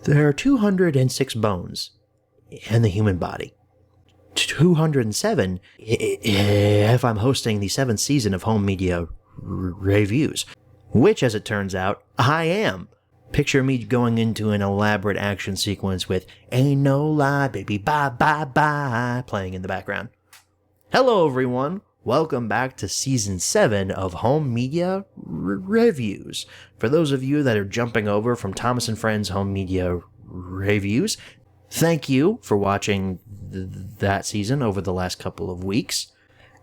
There are 206 bones in the human body. 207 if I'm hosting the 7th season of Home Media Reviews, which, as it turns out, I am. Picture me going into an elaborate action sequence with "Ain't No Lie, Baby, Bye Bye Bye" playing in the background. Hello everyone, welcome back to Season 7 of Home Media Reviews. For those of you that are jumping over from Thomas & Friends Home Media Reviews, thank you for watching that season over the last couple of weeks,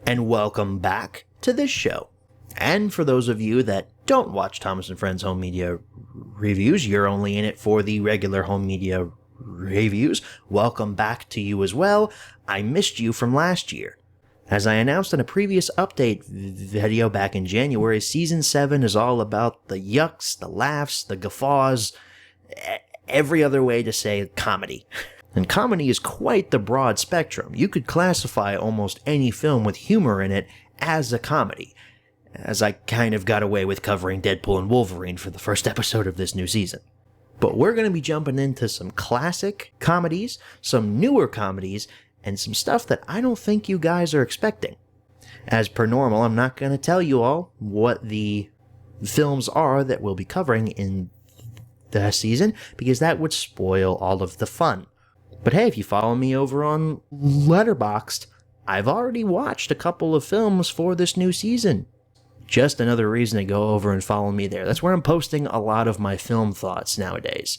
and welcome back to this show. And for those of you that don't watch Thomas & Friends Home Media Reviews, you're only in it for the regular Home Media Reviews, welcome back to you as well. I missed you from last year. As I announced in a previous update video back in January, Season 7 is all about the yucks, the laughs, the guffaws, every other way to say comedy. And comedy is quite the broad spectrum. You could classify almost any film with humor in it as a comedy, as I kind of got away with covering Deadpool and Wolverine for the first episode of this new season. But we're going to be jumping into some classic comedies, some newer comedies, and some stuff that I don't think you guys are expecting. As per normal, I'm not going to tell you all what the films are that we'll be covering in the season, because that would spoil all of the fun. But hey, if you follow me over on Letterboxd, I've already watched a couple of films for this new season. Just another reason to go over and follow me there. That's where I'm posting a lot of my film thoughts nowadays.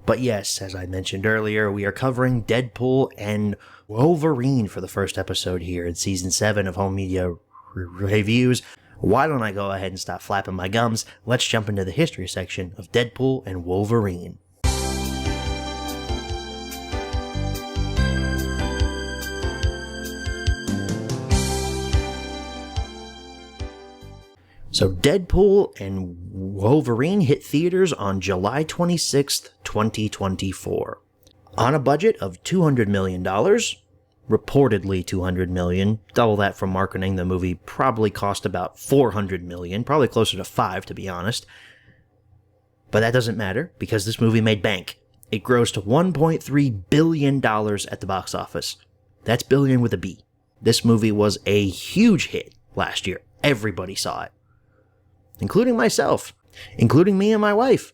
But yes, as I mentioned earlier, we are covering Deadpool and Wolverine for the first episode here in Season 7 of Home Media Reviews. Why don't I go ahead and stop flapping my gums? Let's jump into the history section of Deadpool and Wolverine. So Deadpool and Wolverine hit theaters on July 26th, 2024. On a budget of $200 million, reportedly $200 million, double that from marketing, the movie probably cost about $400 million, probably closer to $5 to be honest. But that doesn't matter, because this movie made bank. It grossed $1.3 billion at the box office. That's billion with a B. This movie was a huge hit last year. Everybody saw it. Including myself, including me and my wife,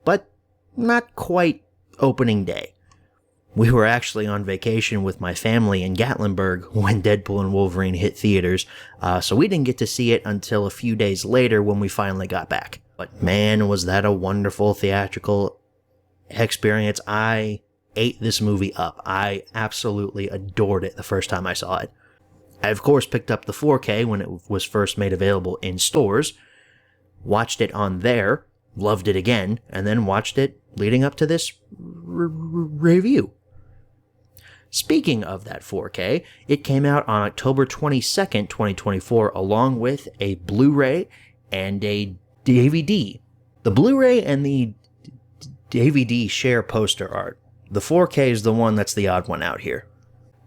but not quite opening day. We were actually on vacation with my family in Gatlinburg when Deadpool and Wolverine hit theaters, so we didn't get to see it until a few days later when we finally got back. But man, was that a wonderful theatrical experience. I ate this movie up. I absolutely adored it the first time I saw it. I, of course, picked up the 4K when it was first made available in stores, watched it on there, loved it again, and then watched it leading up to this review. Speaking of that 4K, it came out on October 22nd, 2024, along with a Blu-ray and a DVD. The Blu-ray and the DVD share poster art. The 4K is the one that's the odd one out here.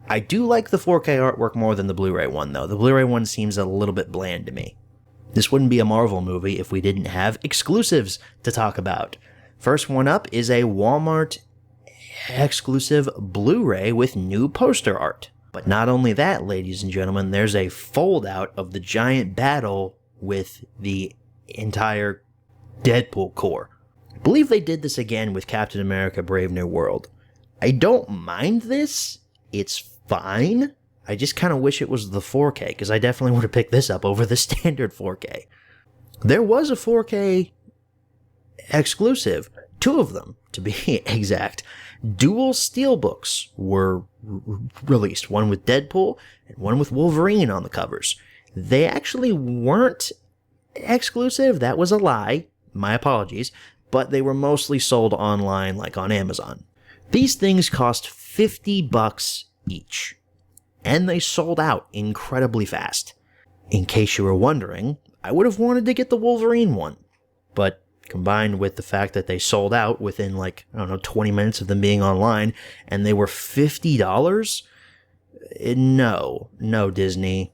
I do like the 4K artwork more than the Blu-ray one, though. The Blu-ray one seems a little bit bland to me. This wouldn't be a Marvel movie if we didn't have exclusives to talk about. First one up is a Walmart exclusive Blu-ray with new poster art. But not only that, ladies and gentlemen, there's a fold-out of the giant battle with the entire Deadpool Corps. I believe they did this again with Captain America: Brave New World. I don't mind this. It's fine. I just kind of wish it was the 4K, because I definitely would have picked this up over the standard 4K. There was a 4K exclusive, 2 of them to be exact. Dual steelbooks were released, one with Deadpool and one with Wolverine on the covers. They actually weren't exclusive, that was a lie, my apologies, but they were mostly sold online, like on Amazon. These things cost $50 each. And they sold out incredibly fast. In case you were wondering, I would have wanted to get the Wolverine one. But combined with the fact that they sold out within 20 minutes of them being online, and they were $50, no, Disney.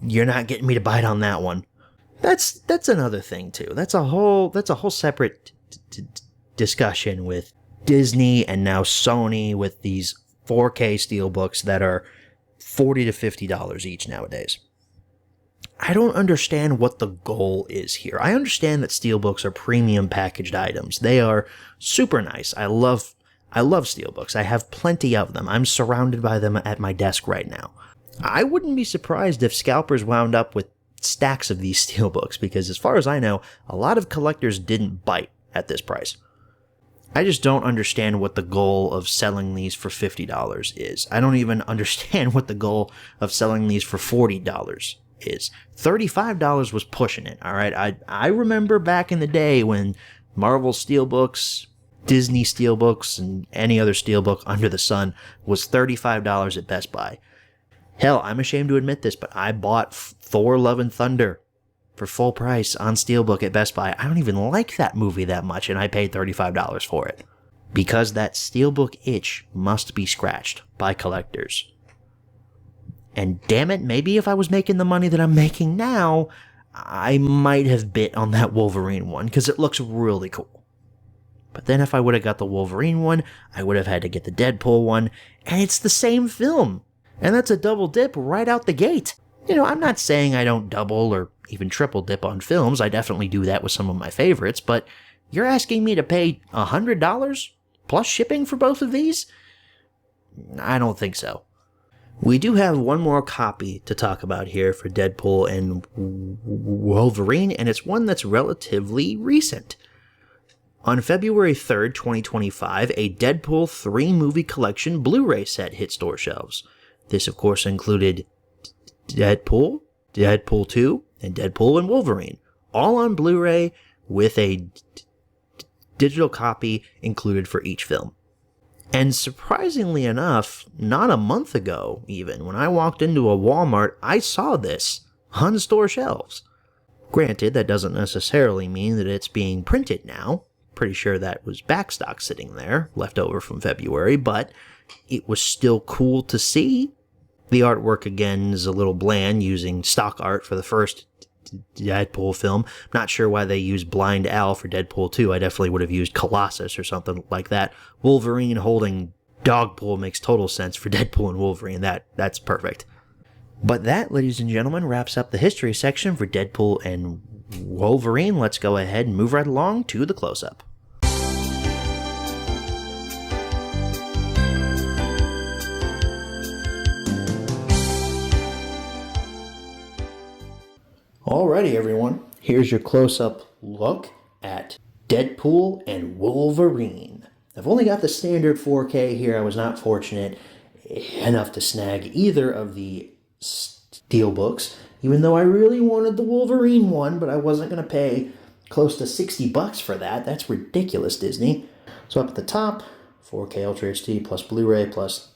You're not getting me to bite on that one. That's another thing too. That's a whole separate discussion with Disney and now Sony with these 4K steelbooks that are $40 to $50 each nowadays. I don't understand what the goal is here. I understand that steelbooks are premium packaged items. They are super nice. I love steelbooks. I have plenty of them. I'm surrounded by them at my desk right now. I wouldn't be surprised if scalpers wound up with stacks of these steelbooks, because as far as I know, a lot of collectors didn't bite at this price. I just don't understand what the goal of selling these for $50 is. I don't even understand what the goal of selling these for $40 is. $35 was pushing it, all right? I remember back in the day when Marvel steelbooks, Disney steelbooks, and any other steelbook under the sun was $35 at Best Buy. Hell, I'm ashamed to admit this, but I bought Thor Love and Thunder for full price on steelbook at Best Buy. I don't even like that movie that much, and I paid $35 for it. Because that steelbook itch must be scratched by collectors. And damn it, maybe if I was making the money that I'm making now, I might have bit on that Wolverine one, because it looks really cool. But then if I would have got the Wolverine one, I would have had to get the Deadpool one, and it's the same film. And that's a double dip right out the gate. You know, I'm not saying I don't double or even triple dip on films. I definitely do that with some of my favorites, but you're asking me to pay $100 plus shipping for both of these? I don't think so. We do have one more copy to talk about here for Deadpool and Wolverine, and it's one that's relatively recent. On February 3rd, 2025, a Deadpool 3-movie collection Blu-ray set hit store shelves. This, of course, included Deadpool, Deadpool 2, and Deadpool and Wolverine, all on Blu-ray with a digital copy included for each film. And surprisingly enough, not a month ago even, when I walked into a Walmart, I saw this on store shelves. Granted, that doesn't necessarily mean that it's being printed now. Pretty sure that was backstock sitting there, left over from February, but it was still cool to see. The artwork, again, is a little bland, using stock art for the first Deadpool film. Not sure why they used Blind Al for Deadpool 2. I definitely would have used Colossus or something like that. Wolverine holding Dogpool makes total sense for Deadpool and Wolverine. That's perfect. But that, ladies and gentlemen, wraps up the history section for Deadpool and Wolverine. Let's go ahead and move right along to the close-up. Alrighty, everyone. Here's your close-up look at Deadpool and Wolverine. I've only got the standard 4K here. I was not fortunate enough to snag either of the steelbooks, even though I really wanted the Wolverine one, but I wasn't going to pay close to $60 for that. That's ridiculous, Disney. So up at the top, 4K Ultra HD plus Blu-ray plus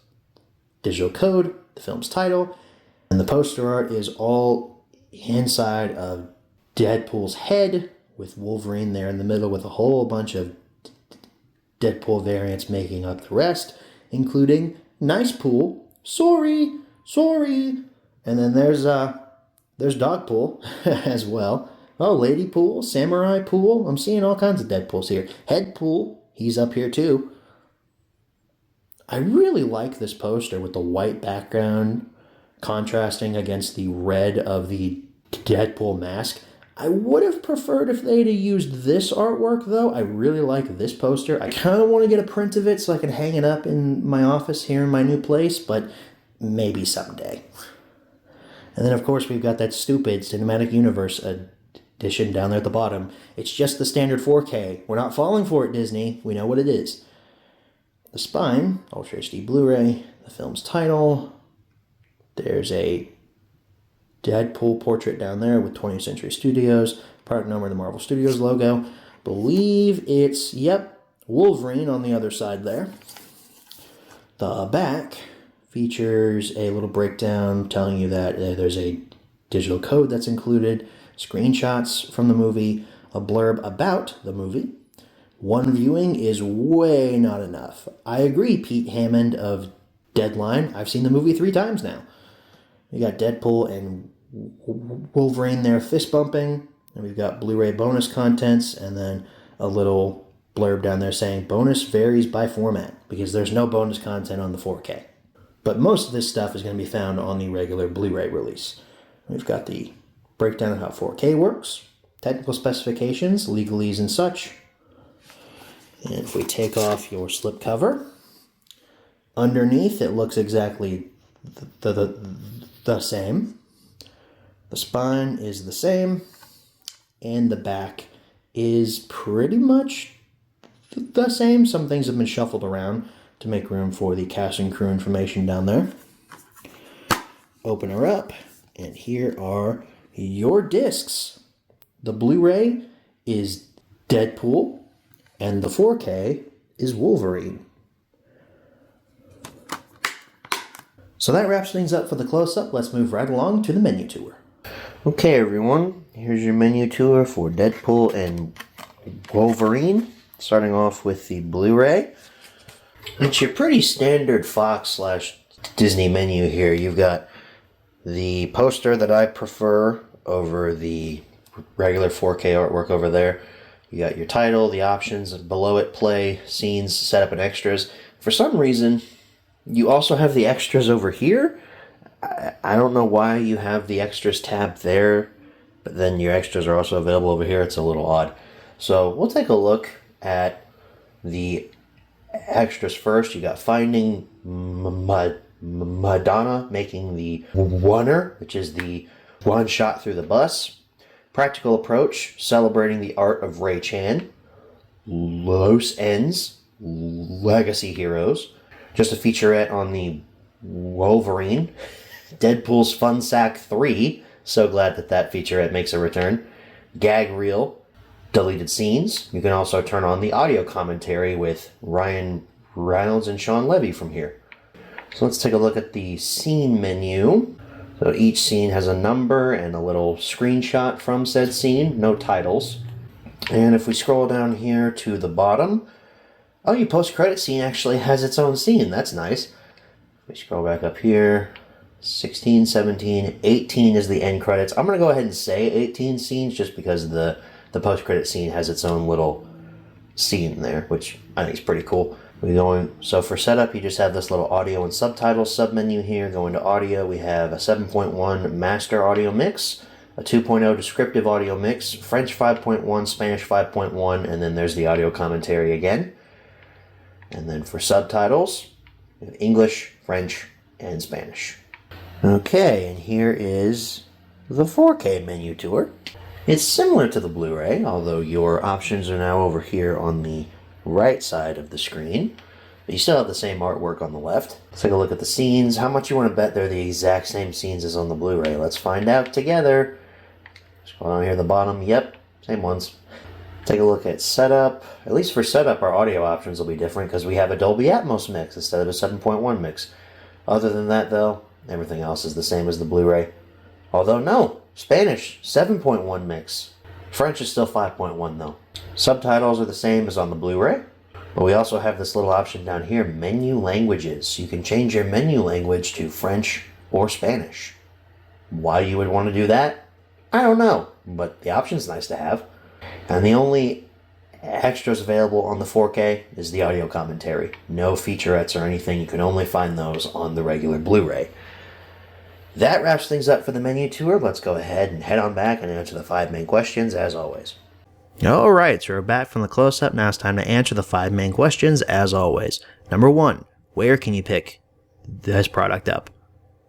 digital code, the film's title, and the poster art is all inside of Deadpool's head, with Wolverine there in the middle, with a whole bunch of Deadpool variants making up the rest, including Nice Pool, sorry, and then there's Dogpool as well. Oh, Lady Pool, Samurai Pool. I'm seeing all kinds of Deadpools here. Head Pool, he's up here too. I really like this poster with the white background contrasting against the red of the Deadpool mask. I would have preferred if they'd have used this artwork, though. I really like this poster. I kind of want to get a print of it so I can hang it up in my office here in my new place, but maybe someday. And then, of course, we've got that stupid Cinematic Universe edition down there at the bottom. It's just the standard 4K. We're not falling for it, Disney. We know what it is. The spine, Ultra HD Blu-ray, the film's title. There's a Deadpool portrait down there with 20th Century Studios, part number, the Marvel Studios logo. Believe it's, Wolverine on the other side there. The back features a little breakdown telling you that there's a digital code that's included, screenshots from the movie, a blurb about the movie. One viewing is way not enough. I agree, Pete Hammond of Deadline. I've seen the movie 3 times now. We got Deadpool and Wolverine there fist bumping, and we've got Blu-ray bonus contents, and then a little blurb down there saying bonus varies by format because there's no bonus content on the 4K. But most of this stuff is going to be found on the regular Blu-ray release. We've got the breakdown of how 4K works, technical specifications, legalese and such. And if we take off your slipcover, underneath it looks exactly the same. The spine is the same, and the back is pretty much the same. Some things have been shuffled around to make room for the cast and crew information down there. Open her up, and here are your discs. The Blu-ray is Deadpool, and the 4K is Wolverine. So that wraps things up for the close-up. Let's move right along to the menu tour. Okay, everyone, here's your menu tour for Deadpool and Wolverine. Starting off with the Blu-ray. It's your pretty standard Fox/Disney menu here. You've got the poster that I prefer over the regular 4K artwork over there. You got your title, the options, below it, play, scenes, setup, and extras. For some reason, you also have the extras over here. I don't know why you have the extras tab there, but then your extras are also available over here. It's a little odd. So we'll take a look at the extras first. You got Finding Madonna, making the Wunner, which is the one shot through the bus. Practical Approach, celebrating the art of Ray Chan. Los Ends, Legacy Heroes. Just a featurette on the Wolverine. Deadpool's Fun Sack 3. So glad that that featurette makes a return. Gag Reel. Deleted scenes. You can also turn on the audio commentary with Ryan Reynolds and Sean Levy from here. So let's take a look at the scene menu. So each scene has a number and a little screenshot from said scene. No titles. And if we scroll down here to the bottom, oh, your post-credit scene actually has its own scene. That's nice. We scroll back up here. 16, 17, 18 is the end credits. I'm going to go ahead and say 18 scenes just because the post-credit scene has its own little scene there, which I think is pretty cool. So for setup, you just have this little audio and subtitles submenu here. Going to audio, we have a 7.1 master audio mix, a 2.0 descriptive audio mix, French 5.1, Spanish 5.1, and then there's the audio commentary again. And then for subtitles, we have English, French, and Spanish. Okay, and here is the 4K menu tour. It's similar to the Blu-ray, although your options are now over here on the right side of the screen. But you still have the same artwork on the left. Let's take a look at the scenes. How much you want to bet they're the exact same scenes as on the Blu-ray? Let's find out together. Scroll down here at the bottom. Yep, same ones. Take a look at setup. At least for setup, our audio options will be different because we have a Dolby Atmos mix instead of a 7.1 mix. Other than that, though, everything else is the same as the Blu-ray. Although, no, Spanish, 7.1 mix. French is still 5.1, though. Subtitles are the same as on the Blu-ray. But we also have this little option down here, menu languages. You can change your menu language to French or Spanish. Why you would want to do that? I don't know, but the option's nice to have. And the only extras available on the 4K is the audio commentary. No featurettes or anything. You can only find those on the regular Blu-ray. That wraps things up for the menu tour. Let's go ahead and head on back and answer the 5 main questions as always. Alright, so we're back from the close-up. Now it's time to answer the 5 main questions as always. Number 1, where can you pick this product up?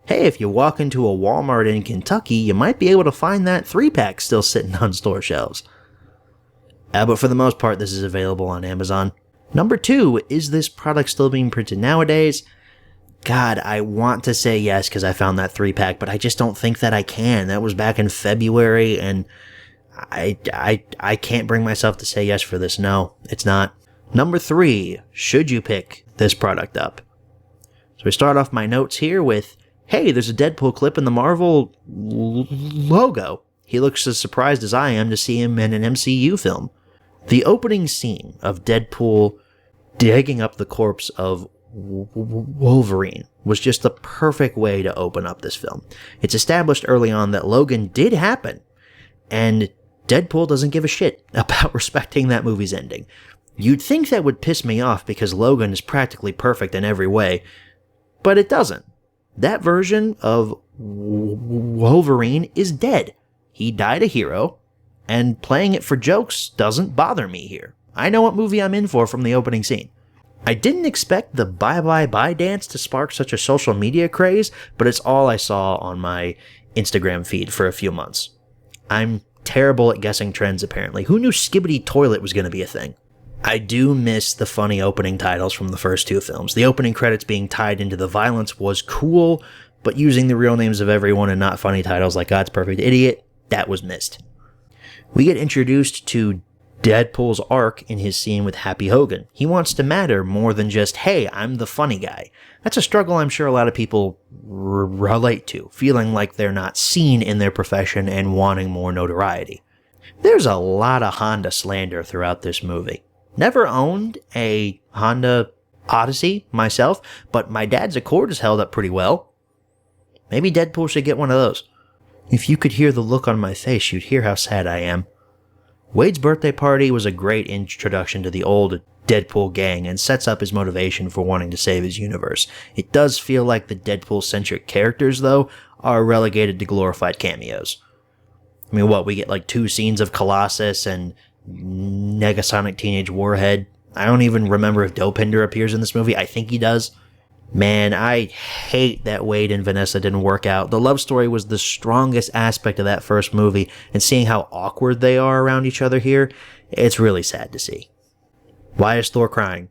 Hey, if you walk into a Walmart in Kentucky, you might be able to find that 3-pack still sitting on store shelves. But for the most part, this is available on Amazon. Number 2, is this product still being printed nowadays? God, I want to say yes because I found that 3-pack, but I just don't think that I can. That was back in February, and I can't bring myself to say yes for this. No, it's not. Number 3, should you pick this product up? So we start off my notes here with, hey, there's a Deadpool clip in the Marvel logo. He looks as surprised as I am to see him in an MCU film. The opening scene of Deadpool digging up the corpse of Wolverine was just the perfect way to open up this film. It's established early on that Logan did happen, and Deadpool doesn't give a shit about respecting that movie's ending. You'd think that would piss me off because Logan is practically perfect in every way, but it doesn't. That version of Wolverine is dead. He died a hero, and playing it for jokes doesn't bother me here. I know what movie I'm in for from the opening scene. I didn't expect the bye bye bye dance to spark such a social media craze, but it's all I saw on my Instagram feed for a few months. I'm terrible at guessing trends apparently. Who knew Skibbity Toilet was going to be a thing? I do miss the funny opening titles from the first two films. The opening credits being tied into the violence was cool, but using the real names of everyone and not funny titles like God's Perfect Idiot, that was missed. We get introduced to Deadpool's arc in his scene with Happy Hogan. He wants to matter more than just, hey, I'm the funny guy. That's a struggle I'm sure a lot of people relate to, feeling like they're not seen in their profession and wanting more notoriety. There's a lot of Honda slander throughout this movie. Never owned a Honda Odyssey myself, but my dad's Accord has held up pretty well. Maybe Deadpool should get one of those. If you could hear the look on my face, you'd hear how sad I am. Wade's birthday party was a great introduction to the old Deadpool gang and sets up his motivation for wanting to save his universe. It does feel like the Deadpool-centric characters, though, are relegated to glorified cameos. I mean, we get like 2 scenes of Colossus and Negasonic Teenage Warhead. I don't even remember if Dopinder appears in this movie. I think he does. Man, I hate that Wade and Vanessa didn't work out. The love story was the strongest aspect of that first movie, and seeing how awkward they are around each other here, it's really sad to see. Why is Thor crying?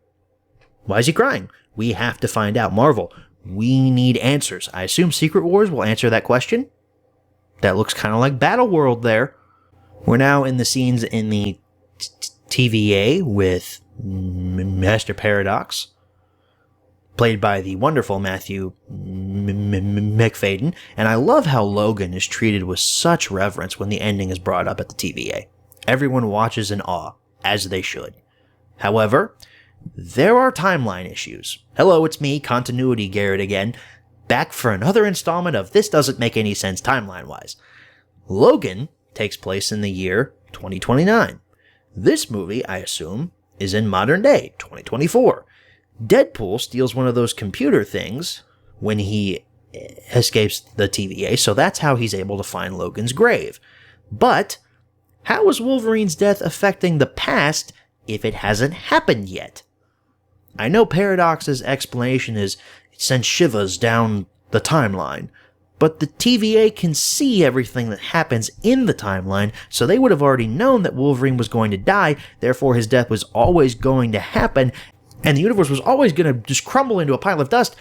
Why is he crying? We have to find out. Marvel, we need answers. I assume Secret Wars will answer that question. That looks kind of like Battleworld there. We're now in the scenes in the TVA with Master Paradox, played by the wonderful Matthew McFadden, and I love how Logan is treated with such reverence when the ending is brought up at the TVA. Everyone watches in awe, as they should. However, there are timeline issues. Hello, it's me, Continuity Garrett again, back for another installment of This Doesn't Make Any Sense timeline-wise. Logan takes place in the year 2029. This movie, I assume, is in modern day, 2024. Deadpool steals one of those computer things when he escapes the TVA, so that's how he's able to find Logan's grave. But how is Wolverine's death affecting the past if it hasn't happened yet? I know Paradox's explanation is it sends shivers down the timeline, but the TVA can see everything that happens in the timeline, so they would have already known that Wolverine was going to die, therefore his death was always going to happen, and the universe was always going to just crumble into a pile of dust.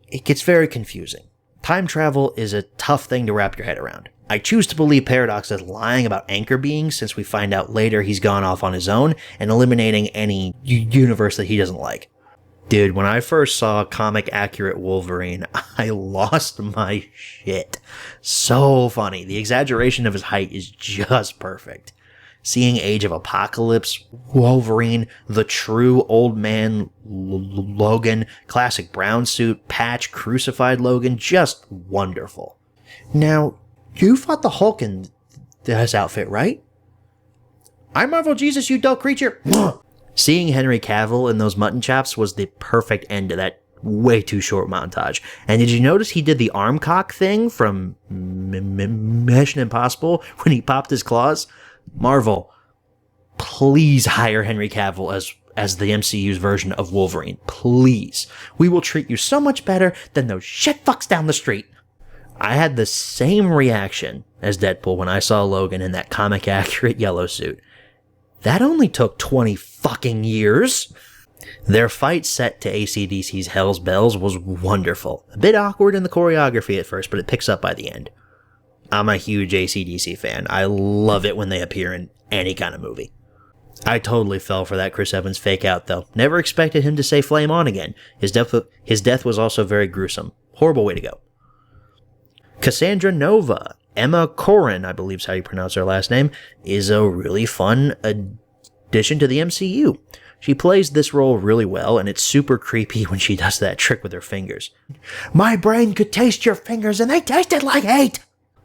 It gets very confusing. Time travel is a tough thing to wrap your head around. I choose to believe Paradox is lying about anchor beings, since we find out later he's gone off on his own and eliminating any universe that he doesn't like. Dude, when I first saw comic accurate Wolverine, I lost my shit. So funny. The exaggeration of his height is just perfect. Seeing Age of Apocalypse, Wolverine, the true old man Logan, classic brown suit, patch, crucified Logan, just wonderful. Now, you fought the Hulk in this outfit, right? I Marvel Jesus, you dull creature! Seeing Henry Cavill in those mutton chops was the perfect end to that way too short montage. And did you notice he did the arm cock thing from Mission Impossible when he popped his claws? Marvel, please hire Henry Cavill as the MCU's version of Wolverine. Please. We will treat you so much better than those shit fucks down the street. I had the same reaction as Deadpool when I saw Logan in that comic-accurate yellow suit. That only took 20 fucking years. Their fight set to AC/DC's Hell's Bells was wonderful. A bit awkward in the choreography at first, but it picks up by the end. I'm a huge AC/DC fan. I love it when they appear in any kind of movie. I totally fell for that Chris Evans fake out, though. Never expected him to say flame on again. His death was also very gruesome. Horrible way to go. Cassandra Nova, Emma Corrin, I believe is how you pronounce her last name, is a really fun addition to the MCU. She plays this role really well, and it's super creepy when she does that trick with her fingers. My brain could taste your fingers, and they tasted like hate!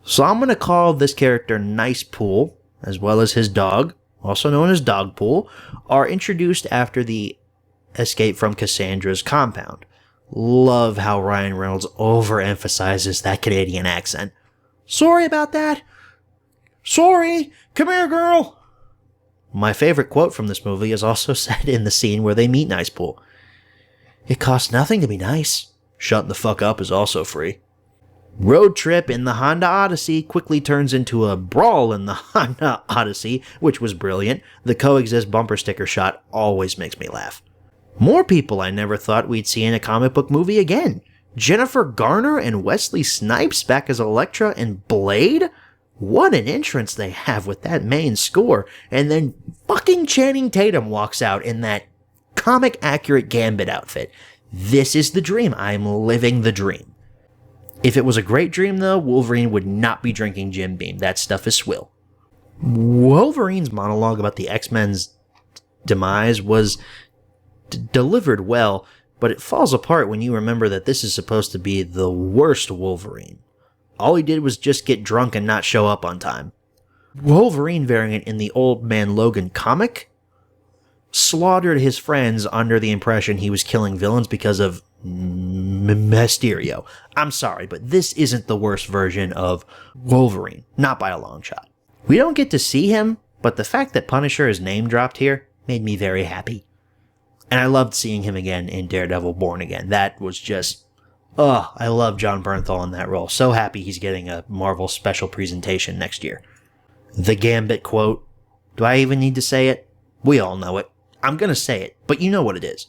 So I'm going to call this character Nice Pool, as well as his dog, also known as Dogpool, are introduced after the escape from Cassandra's compound. Love how Ryan Reynolds overemphasizes that Canadian accent. Sorry about that. Sorry. Come here, girl. My favorite quote from this movie is also said in the scene where they meet Nicepool. It costs nothing to be nice. Shut the fuck up is also free. Road trip in the Honda Odyssey quickly turns into a brawl in the Honda Odyssey, which was brilliant. The coexist bumper sticker shot always makes me laugh. More people I never thought we'd see in a comic book movie again. Jennifer Garner and Wesley Snipes back as Elektra and Blade? What an entrance they have with that main score. And then fucking Channing Tatum walks out in that comic-accurate Gambit outfit. This is the dream. I'm living the dream. If it was a great dream, though, Wolverine would not be drinking Jim Beam. That stuff is swill. Wolverine's monologue about the X-Men's demise was delivered well, but it falls apart when you remember that this is supposed to be the worst Wolverine. All he did was just get drunk and not show up on time. Wolverine variant in the Old Man Logan comic slaughtered his friends under the impression he was killing villains because of Mysterio. I'm sorry, but this isn't the worst version of Wolverine, not by a long shot. We don't get to see him, but the fact that Punisher is name dropped here made me very happy. And I loved seeing him again in Daredevil Born Again. That was just, I love John Bernthal in that role. So happy he's getting a Marvel special presentation next year. The Gambit quote. Do I even need to say it? We all know it. I'm going to say it, but you know what it is.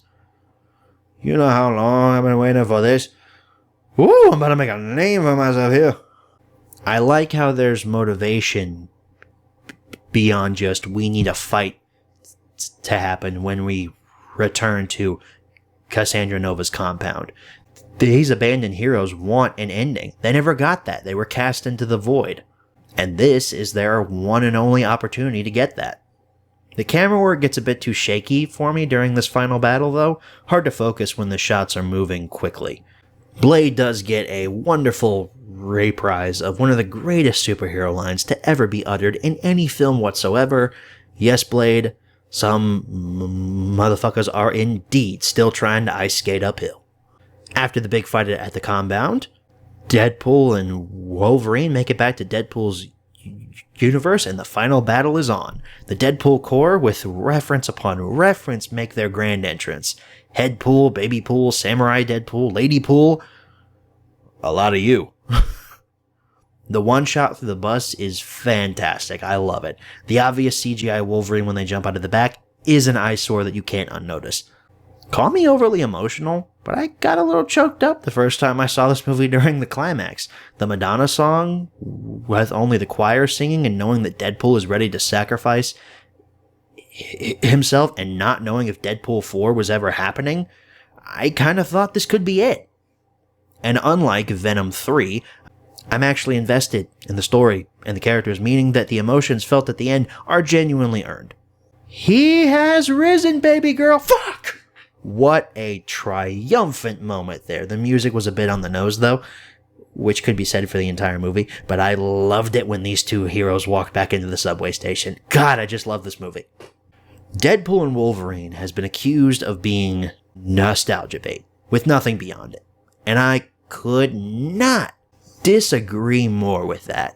You know how long I've been waiting for this? Woo, I'm about to make a name for myself here. I like how there's motivation beyond just we need a fight to happen when we return to Cassandra Nova's compound. These abandoned heroes want an ending. They never got that. They were cast into the void. And this is their one and only opportunity to get that. The camera work gets a bit too shaky for me during this final battle, though. Hard to focus when the shots are moving quickly. Blade does get a wonderful reprise of one of the greatest superhero lines to ever be uttered in any film whatsoever. Yes, Blade, some motherfuckers are indeed still trying to ice skate uphill. After the big fight at the compound, Deadpool and Wolverine make it back to Deadpool's universe, and the final battle is on. The Deadpool Corps, with reference upon reference, make their grand entrance. Headpool, Babypool, Samurai Deadpool, Ladypool. A lot of you. The one shot through the bus is fantastic. I love it. The obvious CGI Wolverine when they jump out of the back is an eyesore that you can't unnotice. Call me overly emotional, but I got a little choked up the first time I saw this movie during the climax. The Madonna song, with only the choir singing and knowing that Deadpool is ready to sacrifice himself and not knowing if Deadpool 4 was ever happening, I kind of thought this could be it. And unlike Venom 3, I'm actually invested in the story and the characters, meaning that the emotions felt at the end are genuinely earned. He has risen, baby girl! Fuck! What a triumphant moment there. The music was a bit on the nose, though, which could be said for the entire movie, but I loved it when these two heroes walked back into the subway station. God, I just love this movie. Deadpool and Wolverine has been accused of being nostalgia bait, with nothing beyond it. And I could not disagree more with that.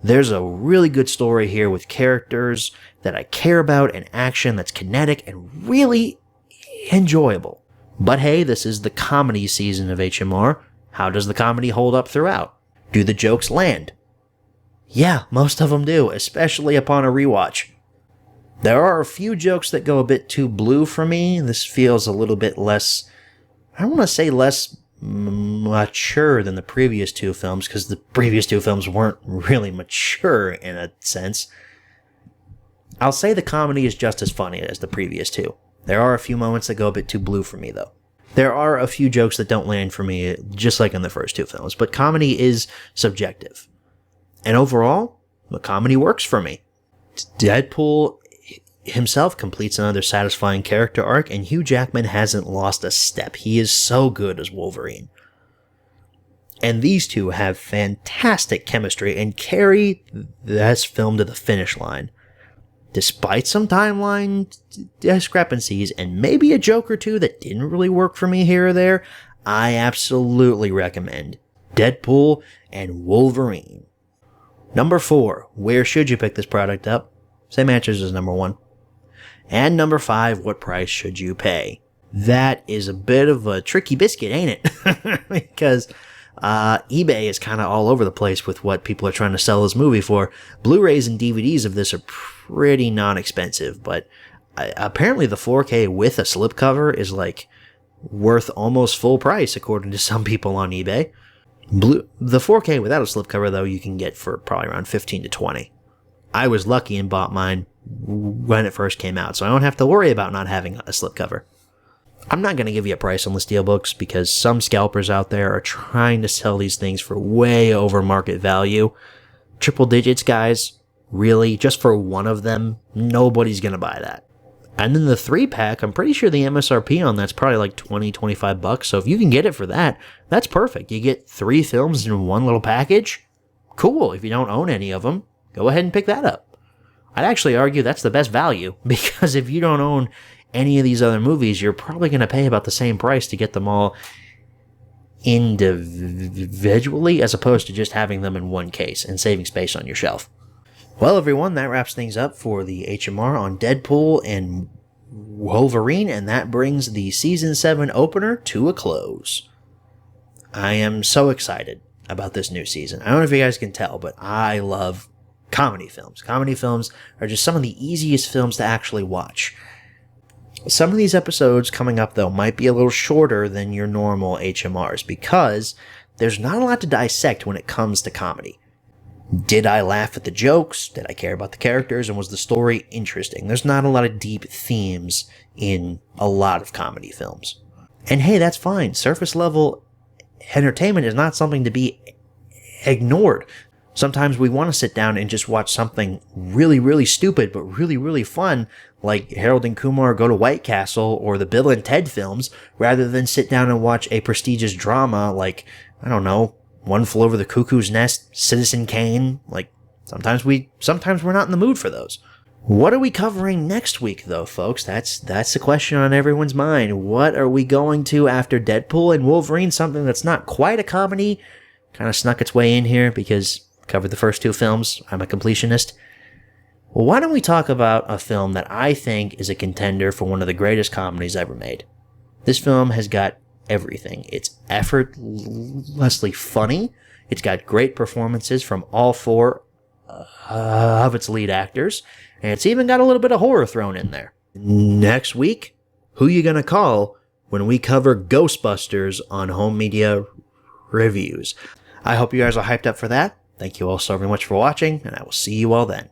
There's a really good story here with characters that I care about and action that's kinetic and really enjoyable. But hey, this is the comedy season of HMR. How does the comedy hold up throughout? Do the jokes land? Yeah, most of them do, especially upon a rewatch. There are a few jokes that go a bit too blue for me. This feels a little bit less, I don't want to say less mature than the previous two films, because the previous two films weren't really mature in a sense. I'll say the comedy is just as funny as the previous two. There are a few moments that go a bit too blue for me, though. There are a few jokes that don't land for me, just like in the first two films, but comedy is subjective. And overall, the comedy works for me. Deadpool himself completes another satisfying character arc, and Hugh Jackman hasn't lost a step. He is so good as Wolverine. And these two have fantastic chemistry and carry this film to the finish line. despite some timeline discrepancies and maybe a joke or two that didn't really work for me here or there, I absolutely recommend Deadpool and Wolverine. Number 4, where should you pick this product up? Same answers as number 1. And number 5, what price should you pay? That is a bit of a tricky biscuit, ain't it? Because eBay is kind of all over the place with what people are trying to sell this movie for. Blu-rays and DVDs of this are pretty non-expensive, but apparently the 4K with a slipcover is like worth almost full price according to some people on eBay. The 4K without a slipcover, though, you can get for probably around 15 to 20. I was lucky and bought mine when it first came out, so I don't have to worry about not having a slipcover. I'm not going to give you a price on the steelbooks because some scalpers out there are trying to sell these things for way over market value. Triple digits, guys, really, just for one of them, nobody's going to buy that. And then the 3-pack, I'm pretty sure the MSRP on that's probably like $20-25. So if you can get it for that, that's perfect. You get 3 films in one little package. Cool. If you don't own any of them, go ahead and pick that up. I'd actually argue that's the best value, because if you don't own any of these other movies, you're probably going to pay about the same price to get them all individually, as opposed to just having them in one case and saving space on your shelf. Well, everyone, that wraps things up for the HMR on Deadpool and Wolverine, and that brings the Season 7 opener to a close. I am so excited about this new season. I don't know if you guys can tell, but I love comedy films. Comedy films are just some of the easiest films to actually watch. Some of these episodes coming up, though, might be a little shorter than your normal HMRs because there's not a lot to dissect when it comes to comedy. Did I laugh at the jokes? Did I care about the characters? And was the story interesting? There's not a lot of deep themes in a lot of comedy films. And hey, that's fine. Surface level entertainment is not something to be ignored. Sometimes we want to sit down and just watch something really, really stupid, but really, really fun, like Harold and Kumar Go to White Castle or the Bill and Ted films, rather than sit down and watch a prestigious drama like, I don't know, One Flew Over the Cuckoo's Nest, Citizen Kane. Like, sometimes we're not in the mood for those. What are we covering next week, though, folks? That's the question on everyone's mind. What are we going to after Deadpool and Wolverine? Something that's not quite a comedy, kind of snuck its way in here because covered the first 2 films. I'm a completionist. Well, why don't we talk about a film that I think is a contender for one of the greatest comedies ever made? This film has got everything. It's effortlessly funny. It's got great performances from all 4 of its lead actors. And it's even got a little bit of horror thrown in there. Next week, who you gonna call when we cover Ghostbusters on Home Media Reviews? I hope you guys are hyped up for that. Thank you all so very much for watching, and I will see you all then.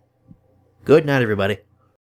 Good night, everybody.